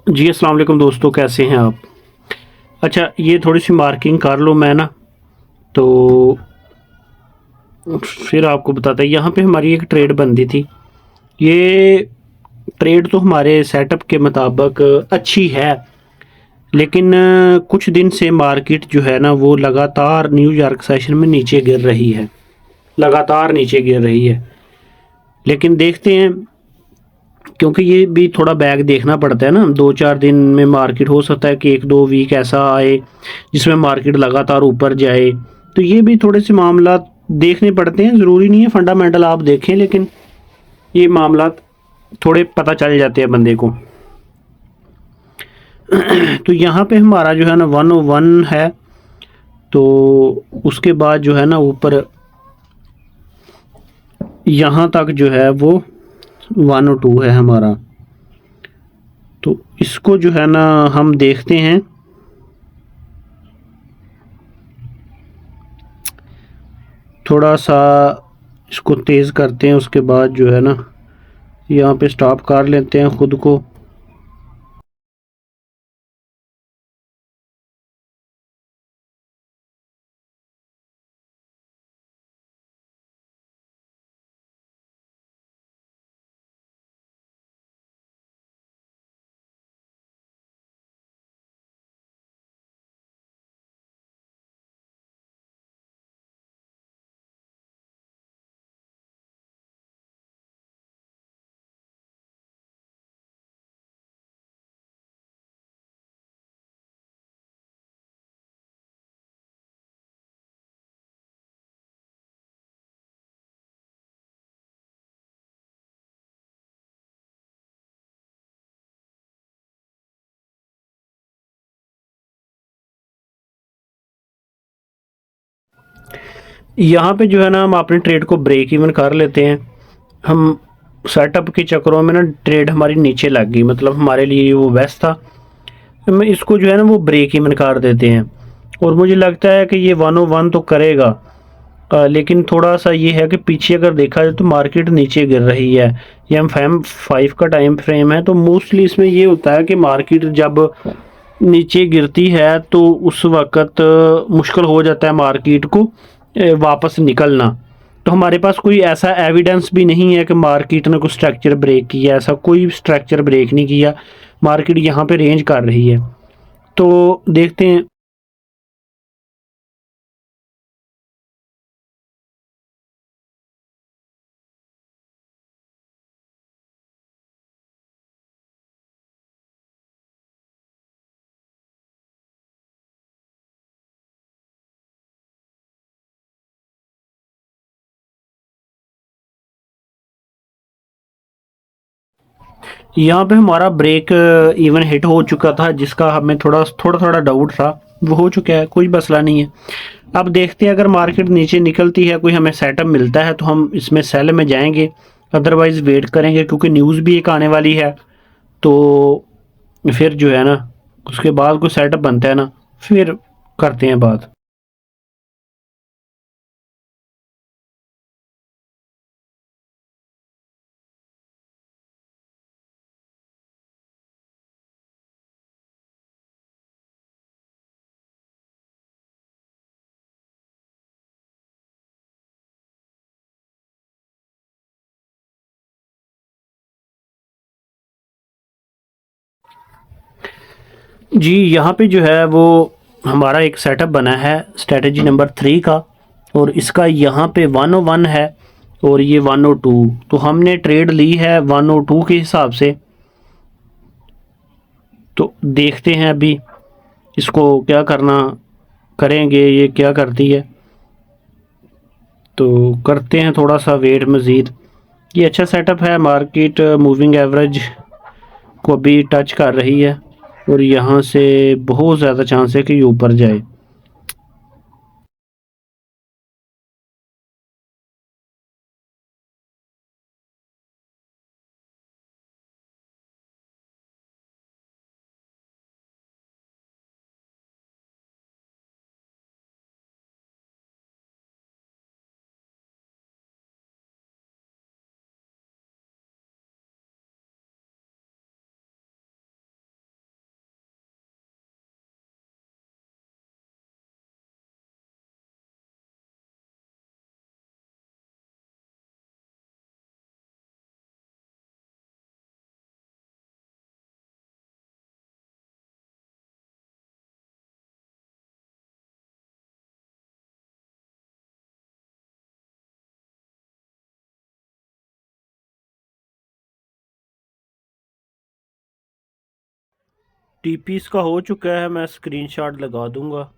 जी, अस्सलाम वालेकुम दोस्तों, कैसे हैं आप? अच्छा, ये थोड़ी-सी मार्किंग कर लूँ मैं ना, तो फिर आपको बताता यहाँ पे हमारी एक ट्रेड बनती थी। ये ट्रेड तो हमारे सेटअप के मुताबिक अच्छी है, लेकिन कुछ दिन से मार्केट जो है ना, वो लगातार न्यूयॉर्क सेशन में नीचे गिर रही है। लगातार नीचे गिर रही है। लेकिन देखते हैं, क्योंकि ये भी थोड़ा बैक देखना पड़ता है ना, 2-4 दिन में मार्केट हो सकता है कि 1-2 वीक ऐसा आए जिसमें मार्केट लगातार ऊपर जाए। तो ये भी थोड़े से मामला देखने पड़ते हैं, ज़रूरी नहीं है फंडामेंटल आप देखें, लेकिन ये मामला थोड़े पता चल जाते हैं बंदे को। तो यहाँ पे हमारा जो है ना 101 है, तो उसके बाद जो है ना ऊपर यहाँ तक जो है वो 102 है हमारा। तो इसको जो है ना हम देखते हैं, थोड़ा सा इसको तेज़ करते हैं, उसके बाद जो है ना यहाँ पे स्टॉप कर लेते हैं ख़ुद को। यहाँ पे जो है ना हम अपने ट्रेड को ब्रेक इवन कर लेते हैं। हम सेटअप के चक्करों में ना ट्रेड हमारी नीचे लग गई, मतलब हमारे लिए वो बेस्ट था। हम इसको जो है ना वो ब्रेक इवन कर देते हैं, और मुझे लगता है कि ये 101 तो करेगा। लेकिन थोड़ा सा ये है कि पीछे अगर देखा जाए तो मार्केट नीचे गिर रही है। ये हम फैम 5 का टाइम फ्रेम है, तो मोस्टली इसमें ये होता है कि मार्केट जब नीचे गिरती है तो उस वक़्त मुश्किल हो जाता है मार्केट को वापस निकलना। तो हमारे पास कोई ऐसा एविडेंस भी नहीं है कि मार्केट ने कोई स्ट्रक्चर ब्रेक किया, ऐसा कोई स्ट्रक्चर ब्रेक नहीं किया। मार्केट यहाँ पे रेंज कर रही है। तो देखते हैं। यहाँ पे हमारा ब्रेक इवन हिट हो चुका था, जिसका हमें थोड़ा थोड़ा थोड़ा डाउट था, वो हो चुका है, कोई मसला नहीं है। अब देखते हैं, अगर मार्केट नीचे निकलती है, कोई हमें सेटअप मिलता है तो हम इसमें सेल में जाएंगे, अदरवाइज़ वेट करेंगे, क्योंकि न्यूज़ भी एक आने वाली है। तो फिर जो है ना उसके बाद कोई सेटअप बनता है ना, फिर करते हैं बात। जी, यहाँ पे जो है वो हमारा एक सेटअप बना है स्ट्रेटजी नंबर 3 का, और इसका यहाँ पे 101 है और ये 102। तो हमने ट्रेड ली है 102 के हिसाब से। तो देखते हैं अभी इसको क्या करना करेंगे, ये क्या करती है। तो करते हैं थोड़ा सा वेट मज़ीद। ये अच्छा सेटअप है, मार्केट मूविंग एवरेज को अभी टच कर रही है, और यहाँ से बहुत ज़्यादा चांस है कि ये ऊपर जाए। टीपी इसका हो चुका है, मैं स्क्रीनशॉट लगा दूंगा।